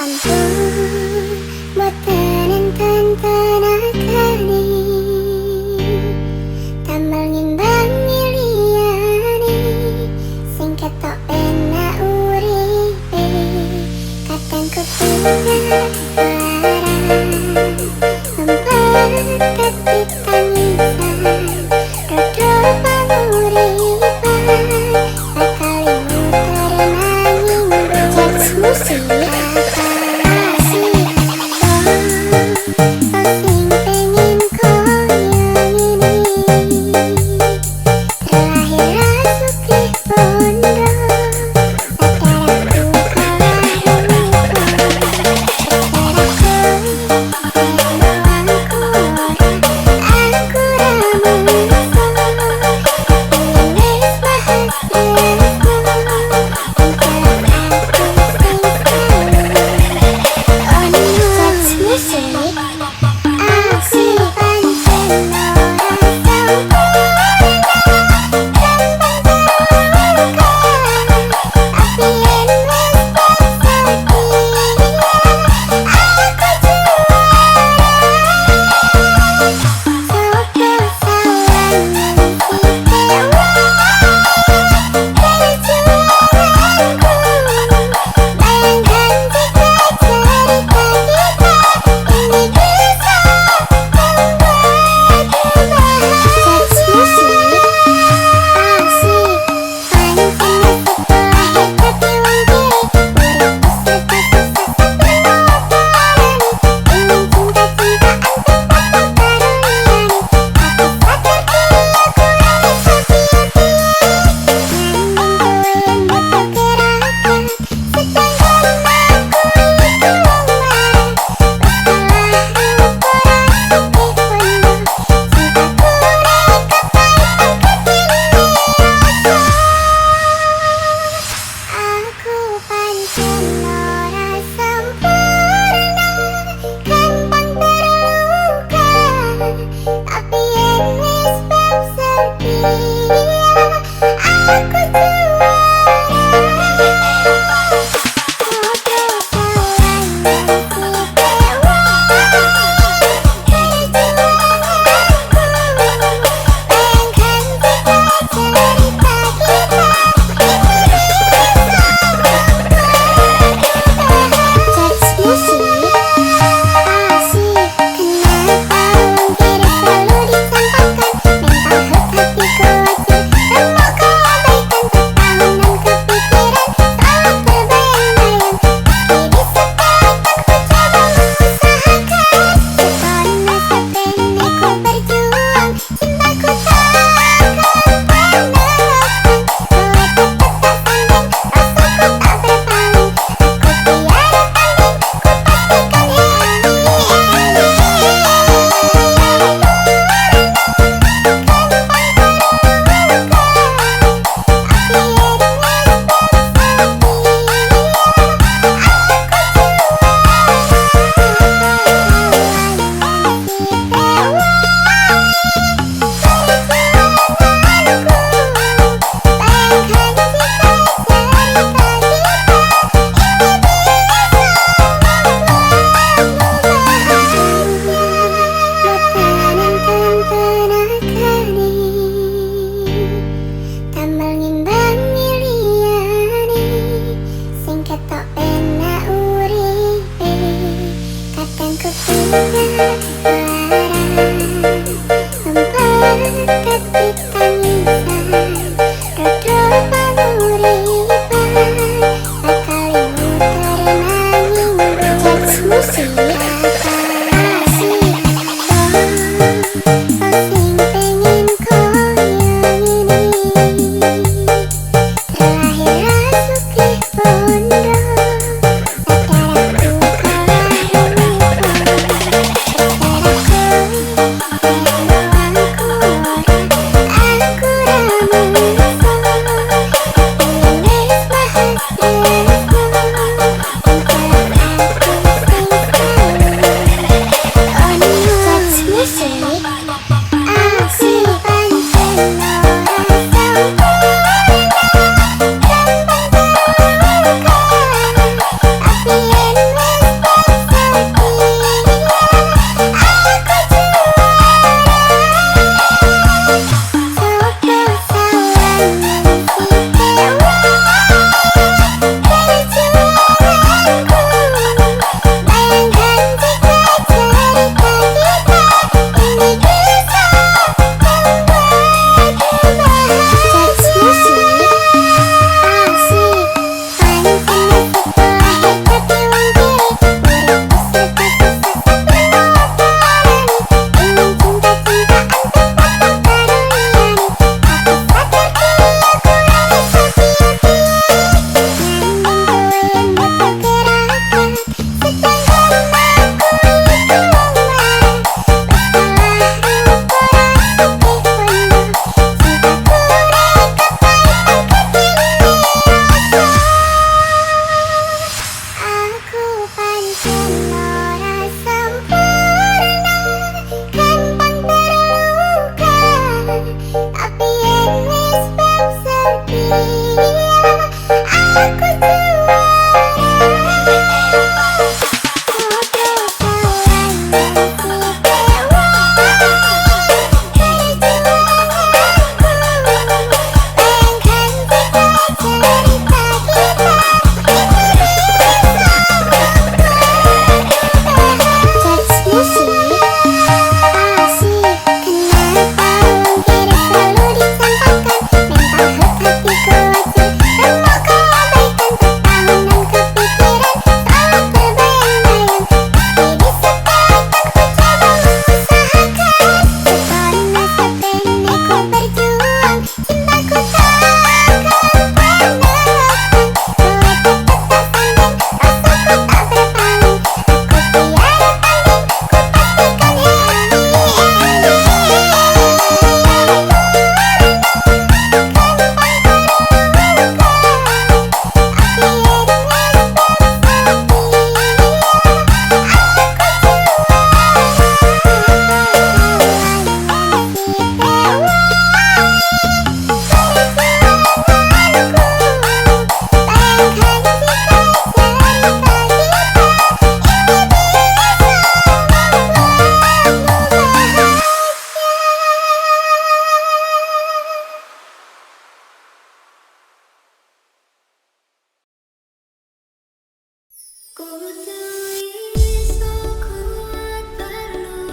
ampun, boten enten akani, tambal ngimbang liyane, sing ketok penak uripe, kadang kepingan larang, mempet tangisan, dodo panguripan, bakal muter nanging jazz musik.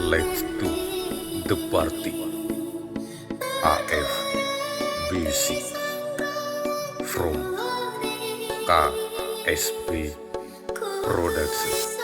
Let's do the party. AF BC from KSB Production.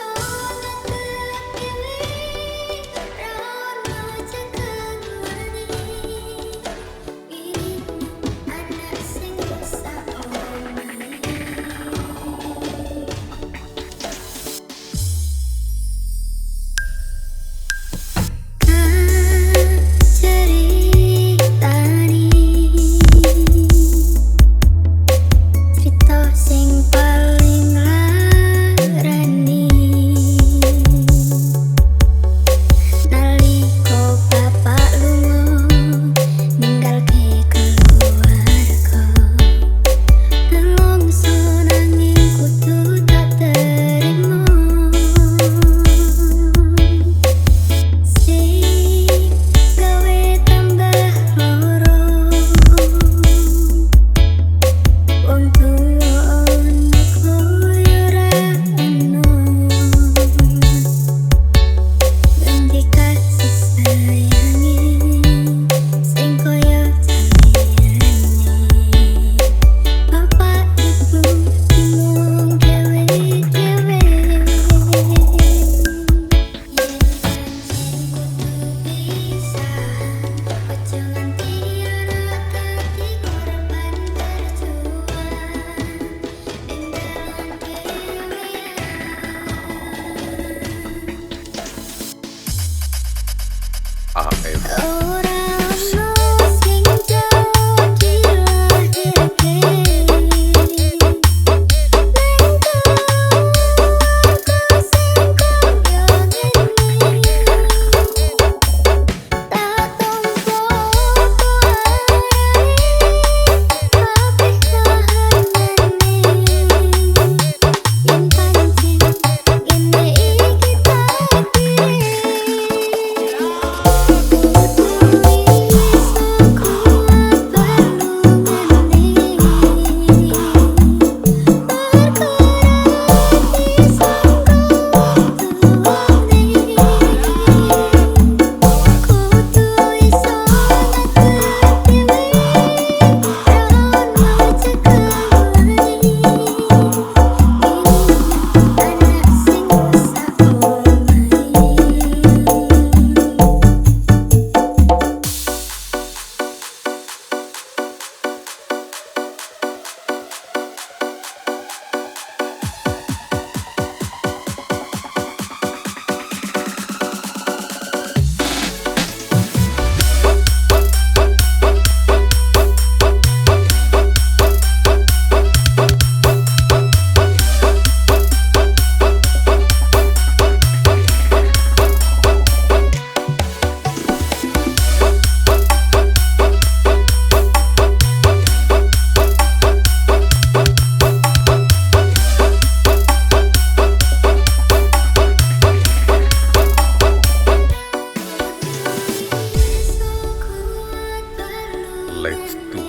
Let's do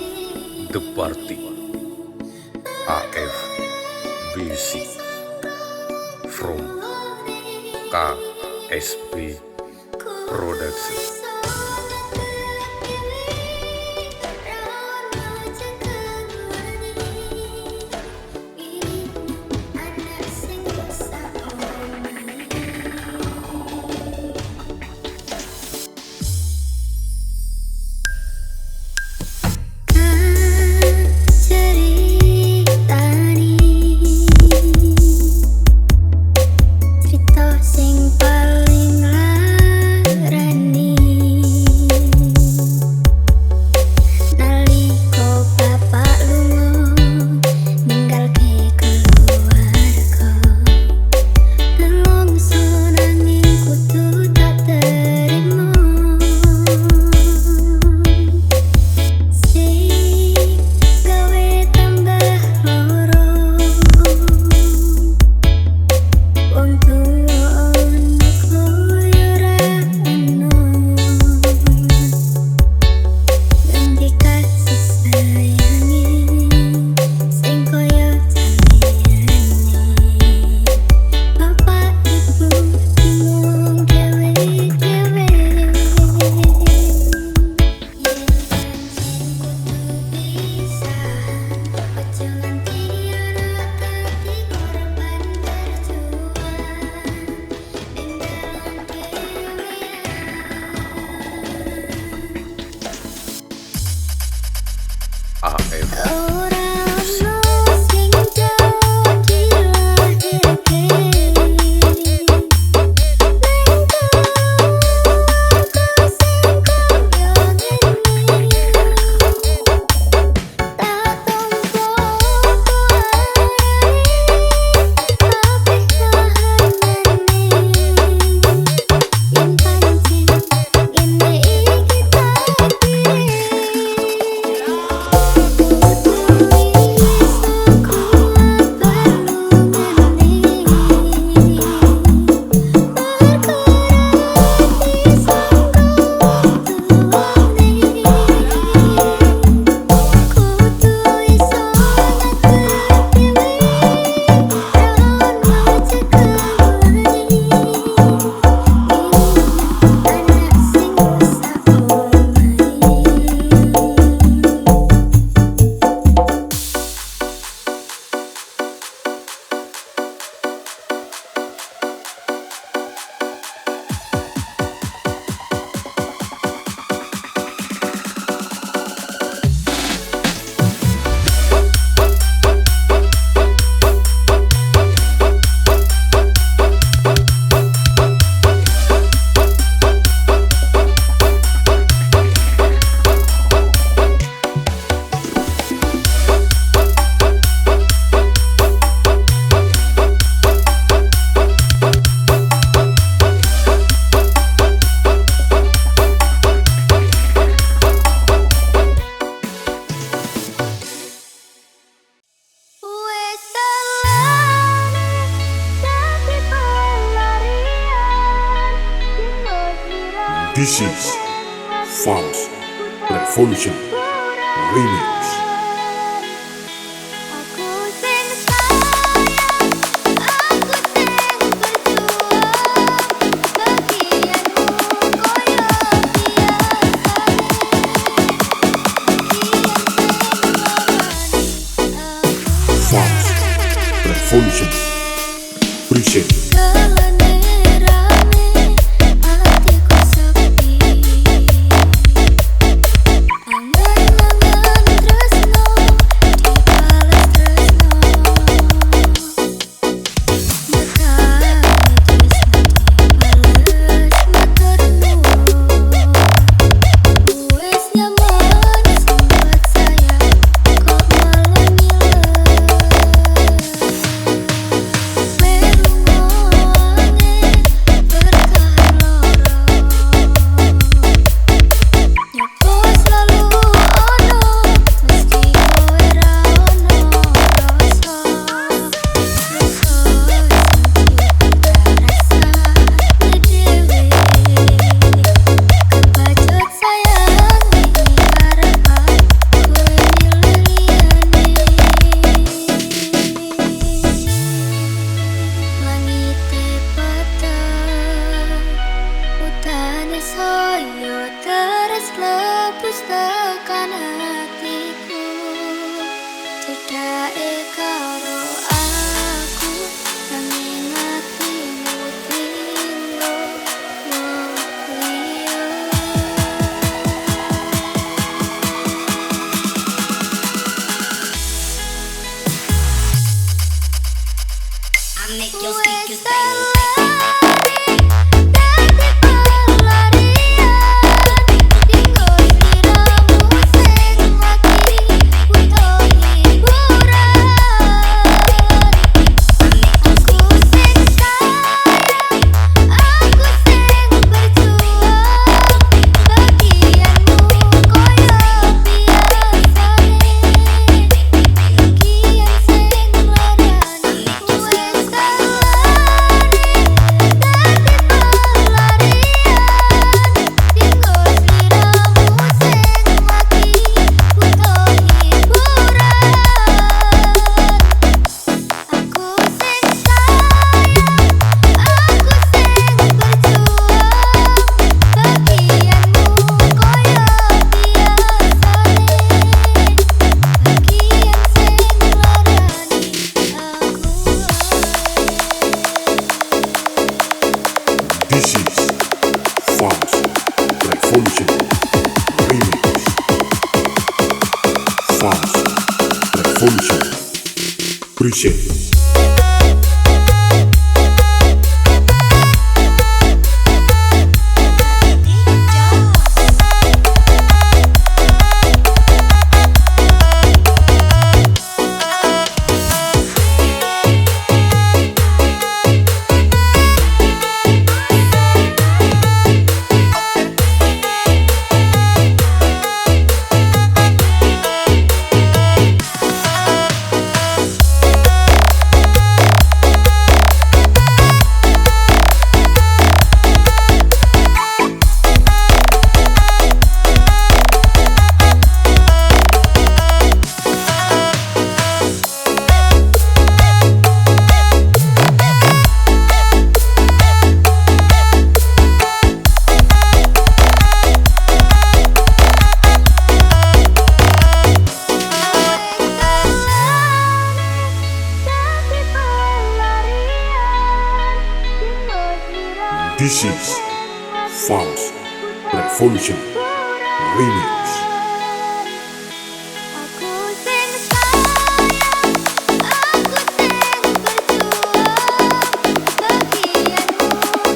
the party. AF BC from KSB Production. Cerita sing paling larani This is Fans Revolution Remix. Aku sing sayang, aku sing berjuang, bagianmu koyo biasa. Fans Revolution Present. Lepas tekan hatiku, cedake karo aku, nanging hatimu tinggal liya. I make your speakers bang. This is Fans Revolution Remix. Fans Revolution Present. This is Fans Revolution Remix. Aku sing sayang, aku sing berjuang, bagianmu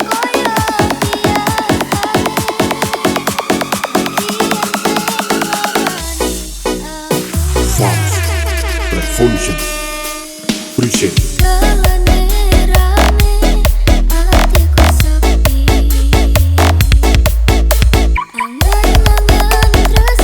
koyo biasa. Fans Revolution Present. Angan-angan terus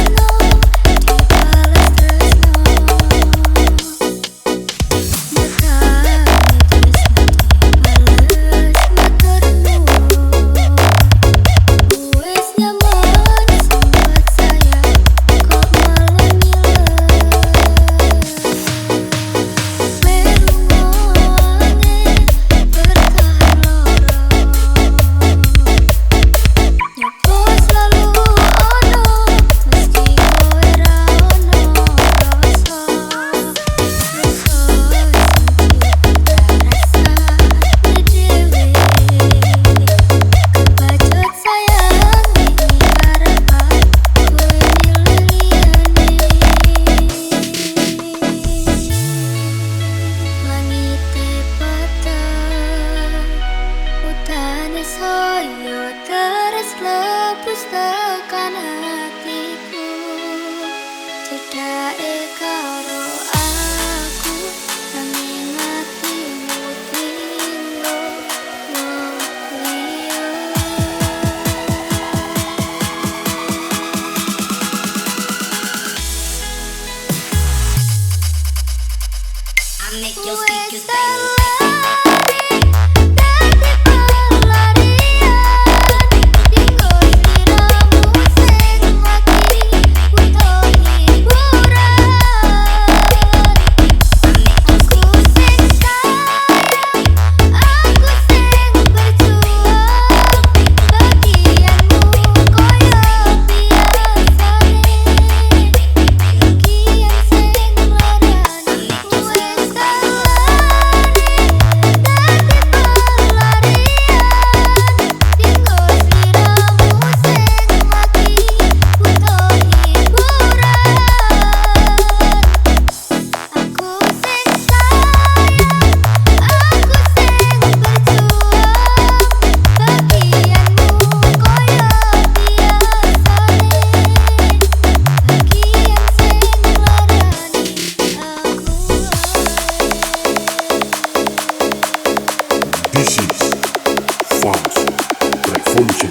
Revolution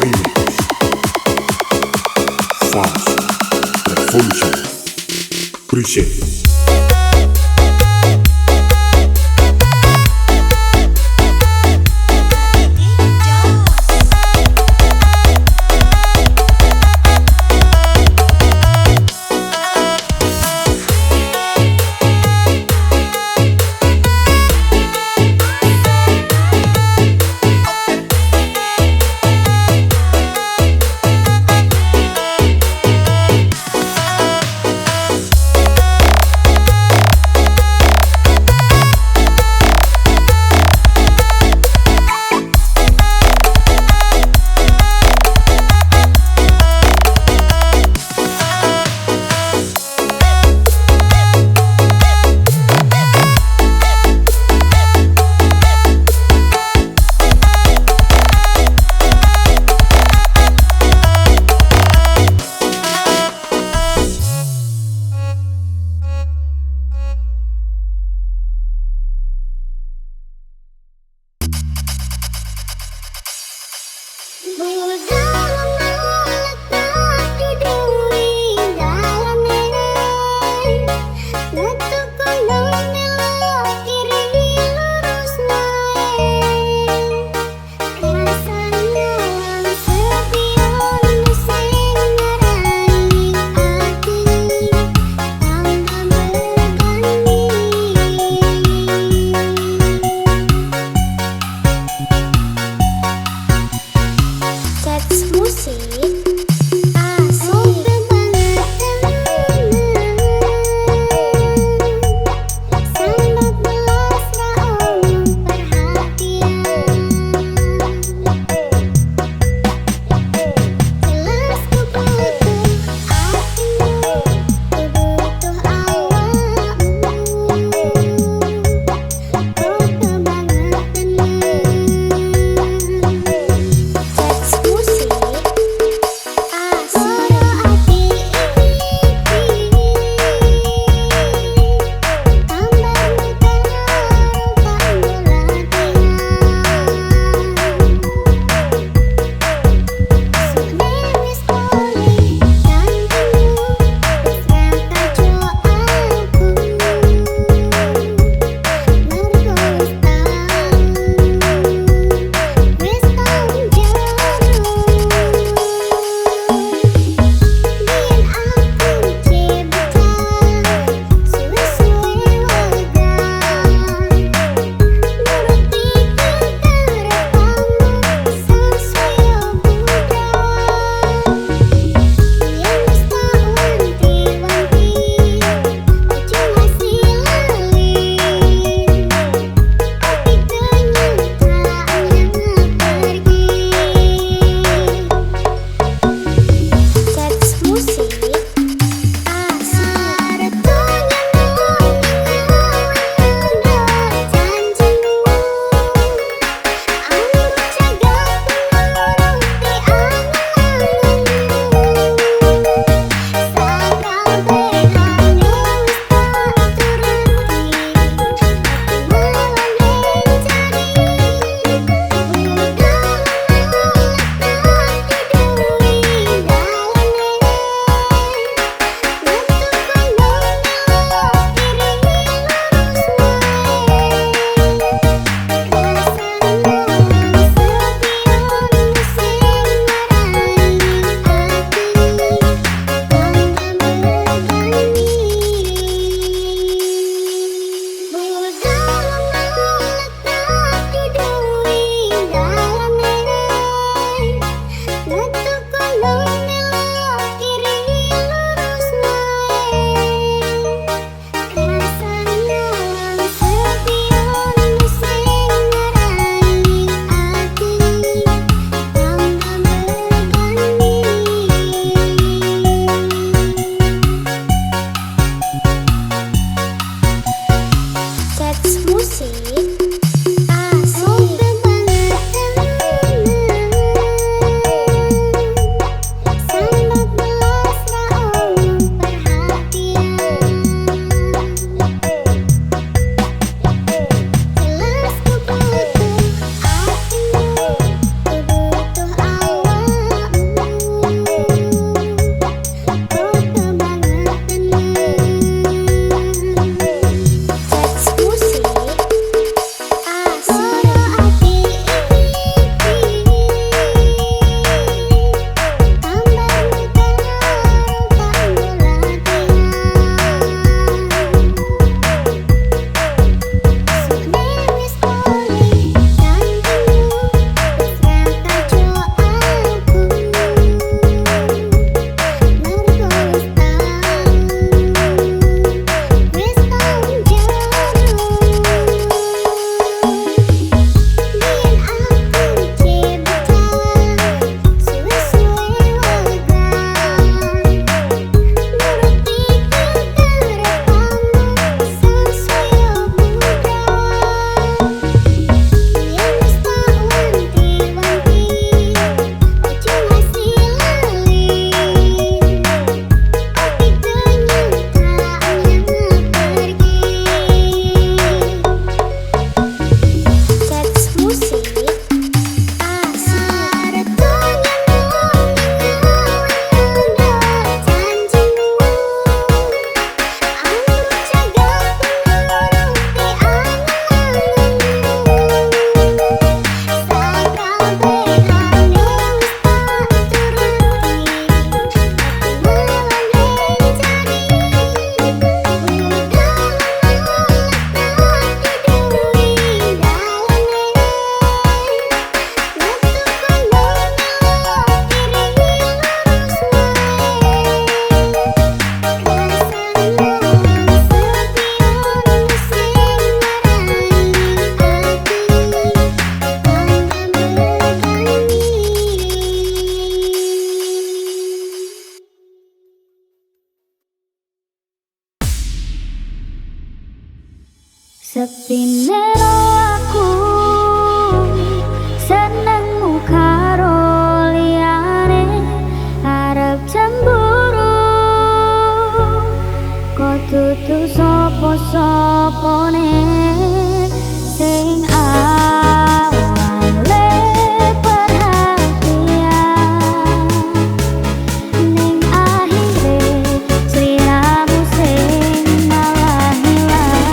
Remix. Fast Revolution Present. Sepine aku senengmu karo liyane arep cemburu kok dudu sapa-sapane sing awale perhatian ning akhire sliramu sing malah hilang.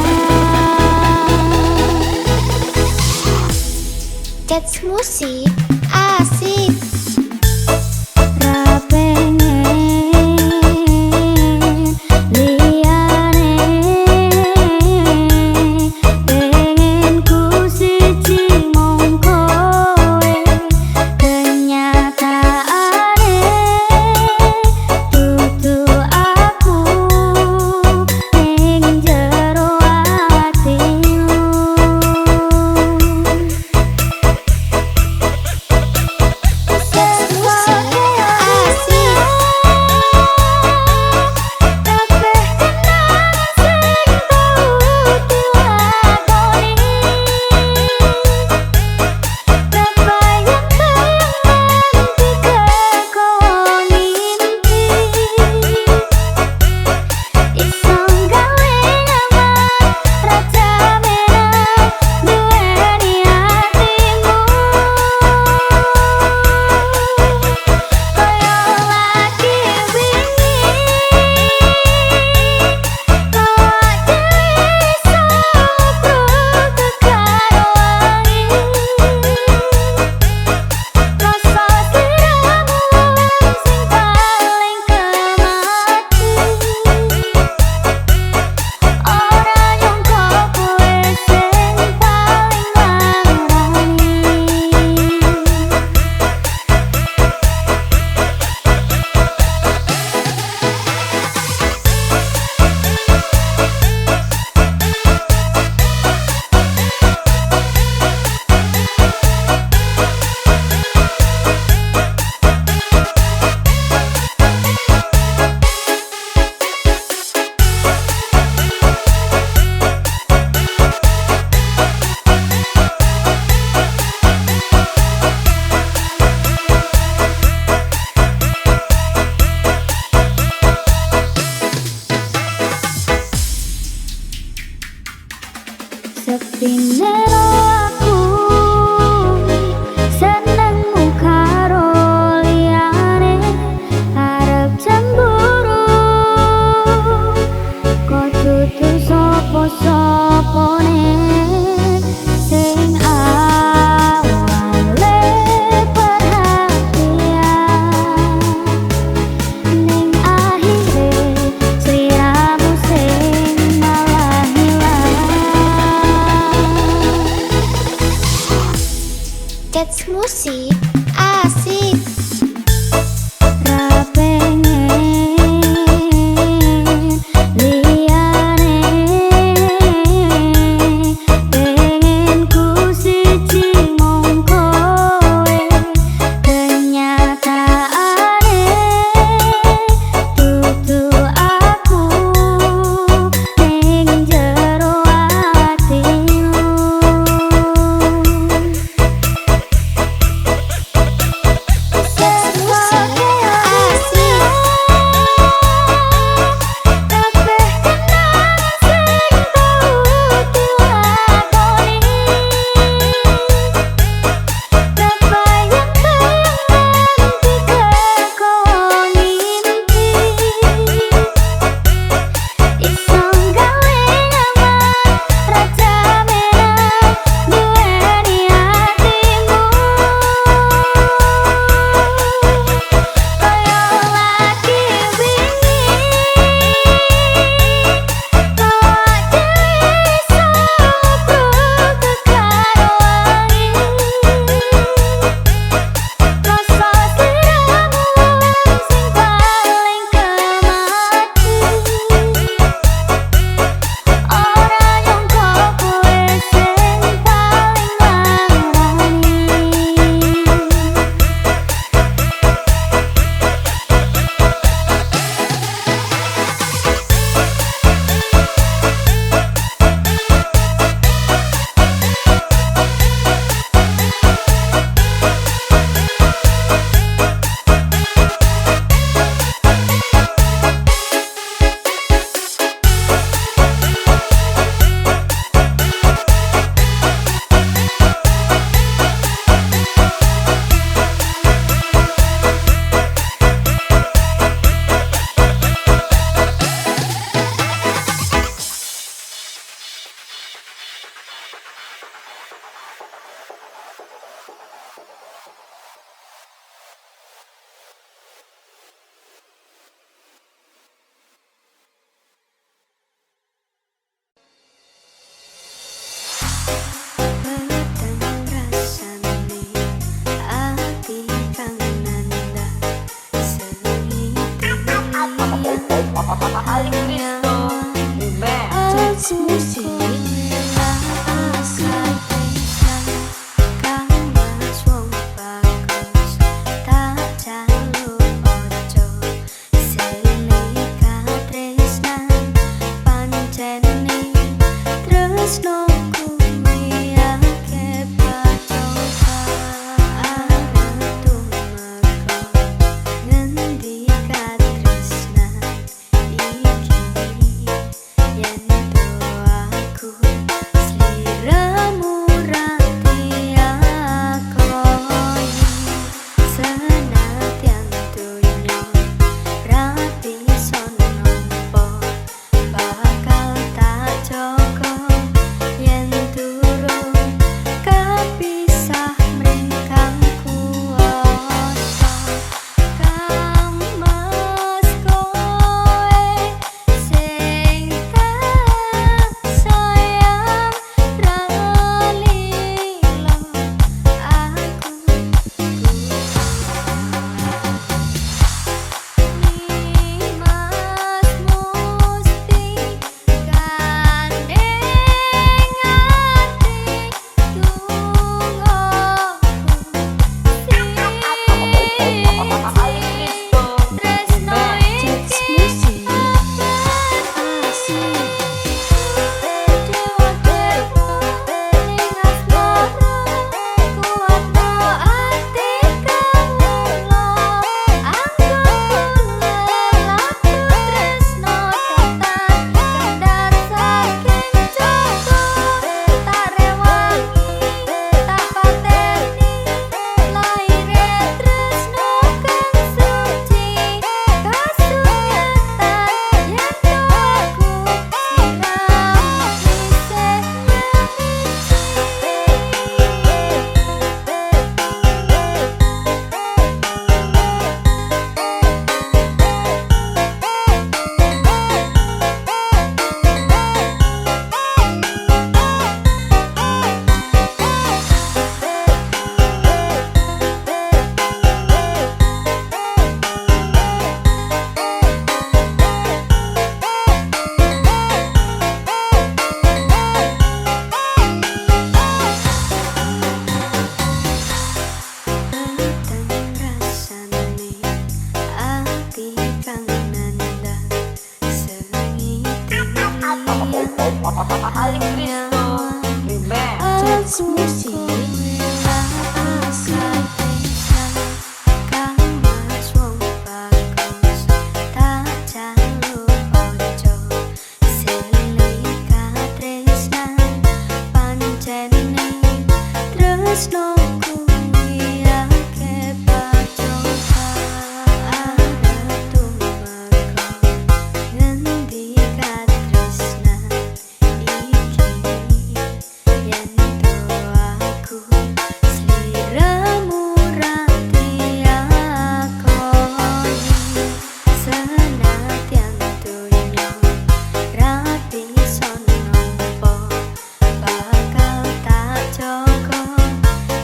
Cats musik asik ra pengen liyane pengen ku siji mung kowe kenyataane dudu aku ning jero atimu. Sepine aku senengmu karo liyane arep cemburu kok dudu sapa-sapane sing awale perhatian ning akhire sliramu sing malah hilang. Cats musik asik ra pengen liyane pengen ku siji mung kowe kenyataane dudu aku ning jero atimu.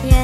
Yen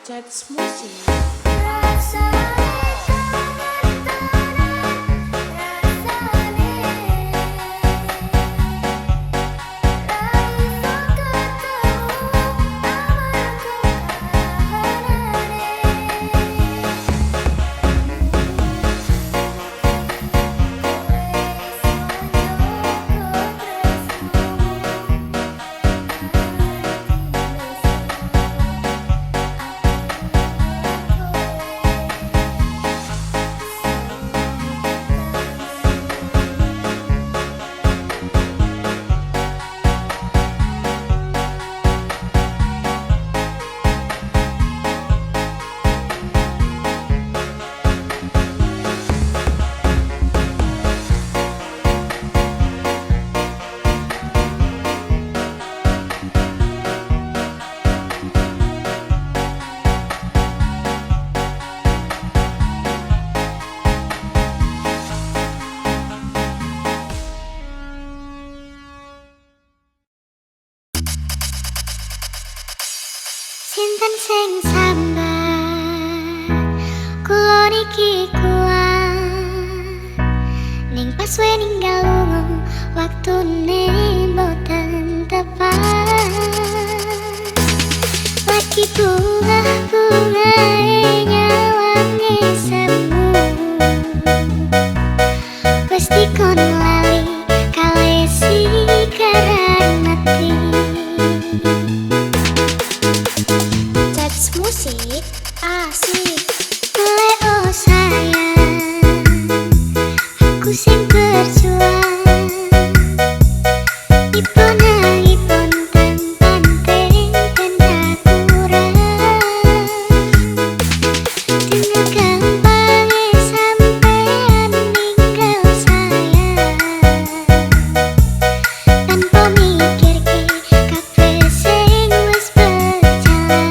That's music. Sinten sing sambat kula niki kuat ning pas we ninggal lunga waktune boten tepat lagi bunga-bunga nyawange semu wis dikon lali kalesi karang mati. Musik asik Leo sayang aku sing berjuang ipon tan penting dan tak kurang dengan gampangnya sampean ninggal sayang tanpa mikir ke kabeh sing wis berjalan.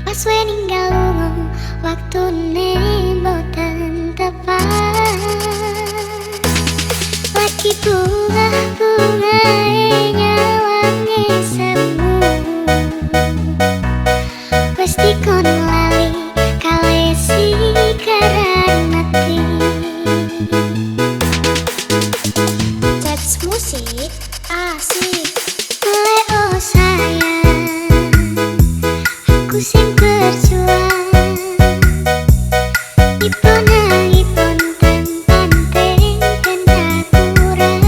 Pas we ninggal lunga waktune boten tepat lagi bunga-bunga nyawange semu wis dikon lali kalesi karang mati. That's musik asik Leo sayang aku sing berjuang ipon tan penting dan tak kurang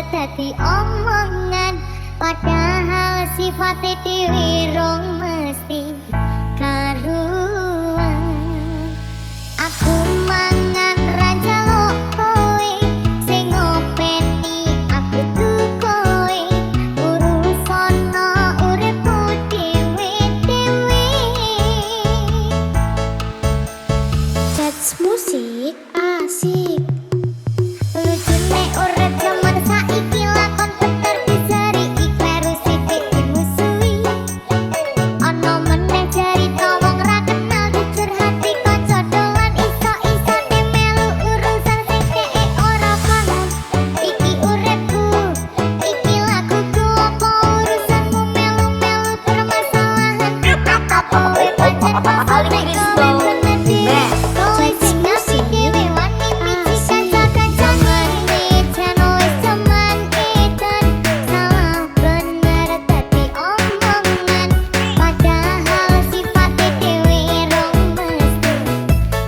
dadi omongan, padahal sifatnya dewe rong mesti karuan. Aku mangan raja lo kowe, sing ngopeni aku tuh kowe, urusono uripku dewe-dewe. That's musik asik. Lucune urip jaman saiki lakon peter diseri ikleru sithik dimusuhi. Ana meneh cerita wong ra kenal jujur hati kanca dolan iso-isone melu urusan sing dheke ora paham. Iki uripku, iki laguku, apa urusanmu melu-melu permasalahan. Apa kowe pancen pasal nek kowe bener dhewe. Kowe sing ngasih dhewe wani miji kanca-kanca mene jan wis jaman edan. Salah bener dadi omongan, padahal sifatnya dewe rong mesti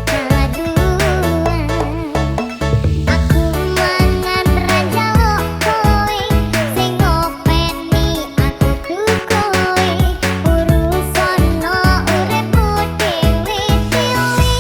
kaduan. Aku mangan raja lo kowe, sing ngopeni aku tuh kowe, urusono uripku dewe-dewe.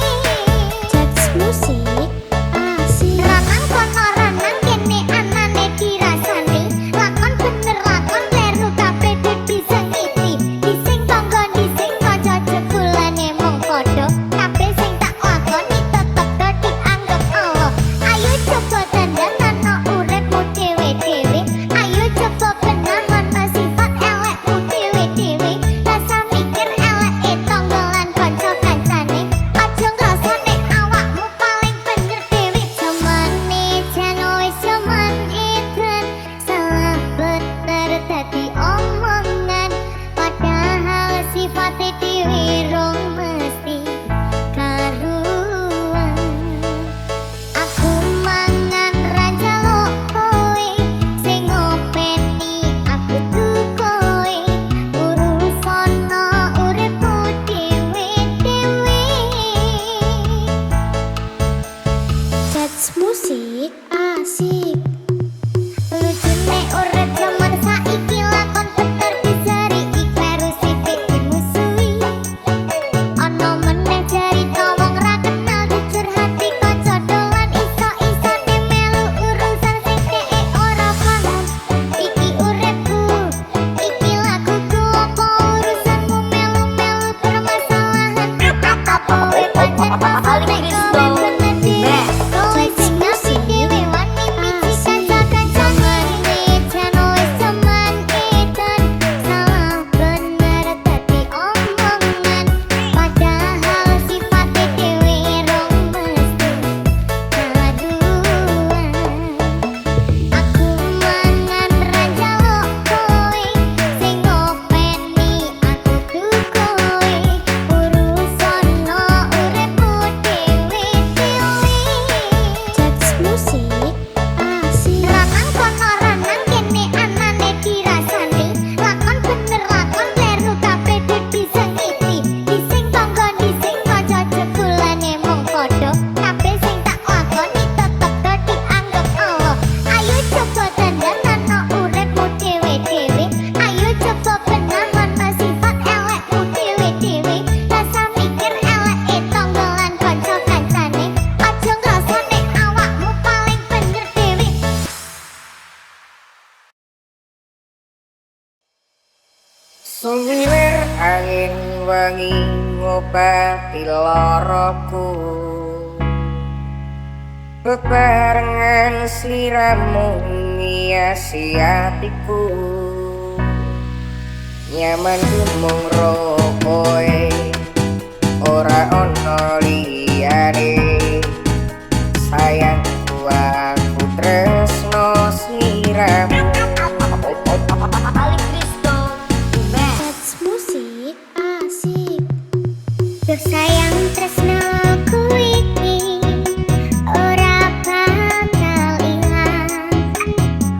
Jats musik asik. Ranang kono ranang kene anane dirasani, lakon bener lakon kleru kabeh disengiti. Dising tangga dising kanca jekulane mung padha, kabeh sing tak lakoni tetep dadi anggap Allah. Ayo coba dandanano uripmu dewe-dewe, ayo coba benahan sifat elekmu dewe-dewe. Rasa mikir eleke tanggalan kanca-kancane, aja ngrasane awakmu paling bener dewe. Jamane jan wis jaman edan, salah bener dadi omongan, padahal sifatnya dewe rong mesti karuan. Aku mangan raja lo kowe, sing ngopeni aku tuh kowe, urusono uripku dewe-dewe. Jats musik asik. Lucune urip jaman saiki lakon peter diseri ikleru sithik dimusuhi. Ana meneh cerita wong ra kenal jujur hati kanca dolan iso-isone melu urusan sing dheke ora paham. Iki uripku, iki laguku, apa urusanmu melu-melu permasalahan. Apa kowe pancen pasal nek kowe bener dhewe. Kowe sing ngasih dhewe wani miji kanca-kanca mene jan wis jaman edan. Salah bener dadi omongan, padahal sifatnya dewe rong mesti kaduan. Aku mangan raja lo kowe, sing ngopeni aku tuh kowe, urusono uripku dewe-dewe. Jats musik asik. Ranang kono ranang kene anane dirasani, lakon bener lakon kleru kabeh disengiti. Dising tangga dising kanca jekulane mung padha, kabeh sing tak lakoni tetep dadi anggap Allah. Ayo coba dandanano uripmu dewe-dewe, ayo coba benahan sifat elekmu dewe-dewe. Rasa mikir eleke tanggalan kanca-kancane, aja ngrasane awakmu paling bener dewe. Suwilir angin wangi ngobati loroku, bebarengan sliramu ngiasi hatiku. Nyaman mung ro kowe, ora ono liyane. Sayangku aku tresno sliramu. Jats musik asik. Bersayang tresnoku iki ora bakal ilang.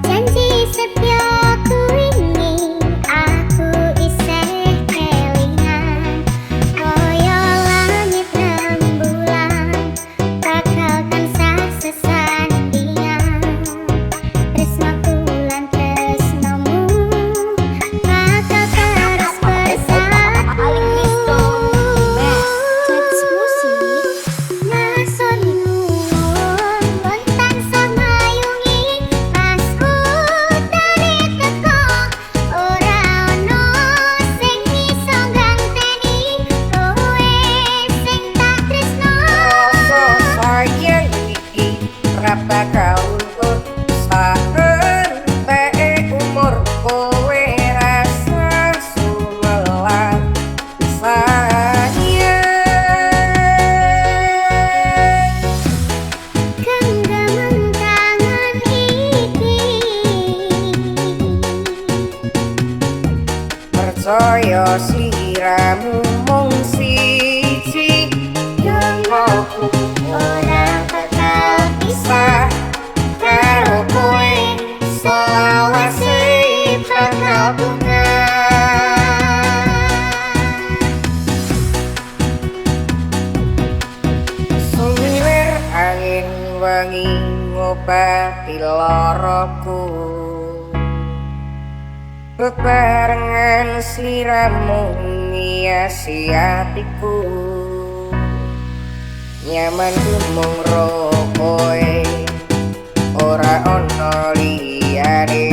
Janji setyaku ini aku isih kelingan. percaya sliramu mung siji yang aku ora bakal pisah karo kowe selawase bakal bunga. Suwilir angin wangi ngobati loroku, bebarengan sliramu ngiasi hatiku, nyaman mung ro kowe ora ono liyane.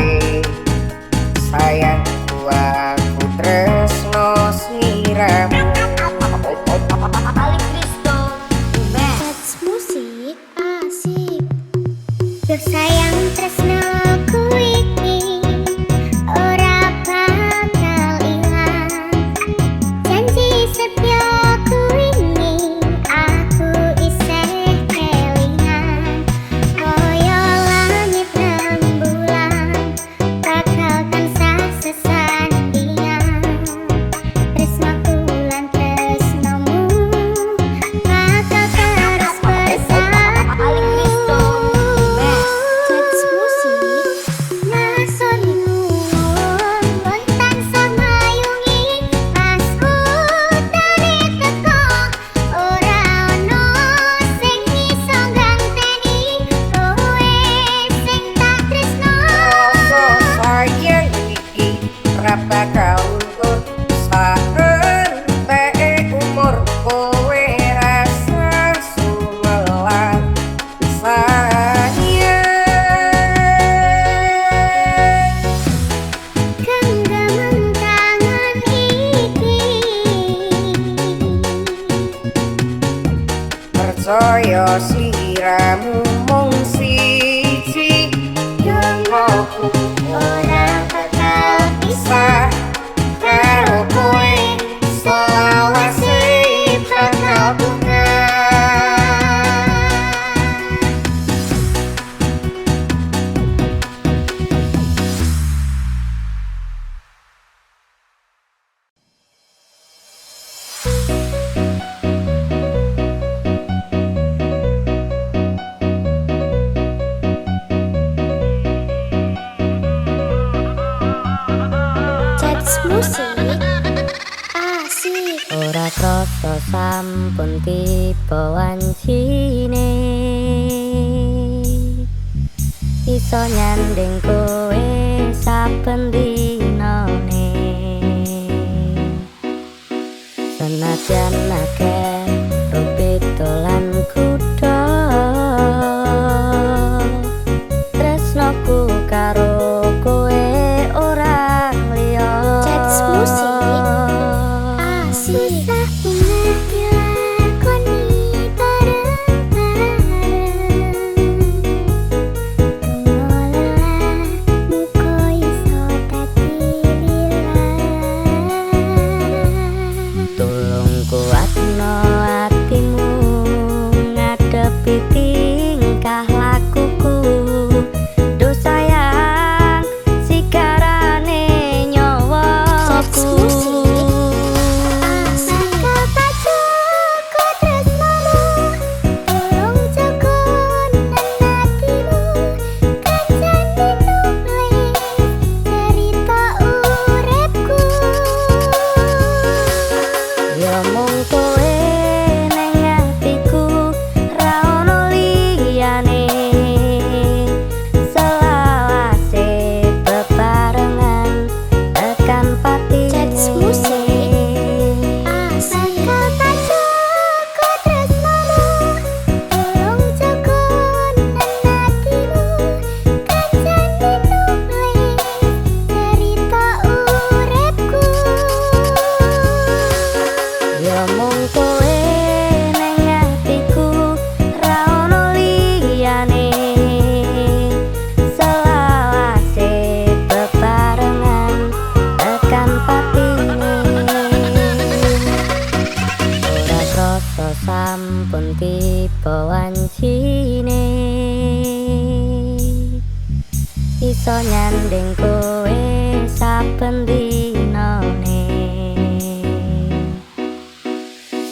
Sayangku aku tresno sliramu. That's musik asik. Bersayang tresnoku iki ora bakal ilang. Janji setyaku ini aku isih kelingan. Koyo langit rembulan bakal tansah sesandingan. Tresnoku lan tresnomu bakal terus bersatu. That's musik. Nasoni nuwun wonten samayungi pas utane teko ora ono sing iso ganteni kowe sing tak tresno. Rasa sayang iki ora bakal luntur saentek umur kowe rasa sumelan sayang. Genggaman tangan iki Percaya sliramu mung siji yang aku ora bakal pisah karo kowe selawase bakal bunga. That's musik asik. Ora krasa sampun tiba wancine iso nyanding kowe saben dinane. Senajan akeh rupit dolan kuda, tresnoku karo kowe ora liya. That's musik asik. Susah dilakoni bareng-bareng. Lelahmu kok iso dadi lillah. Tulung kuatno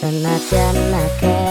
senajan akeh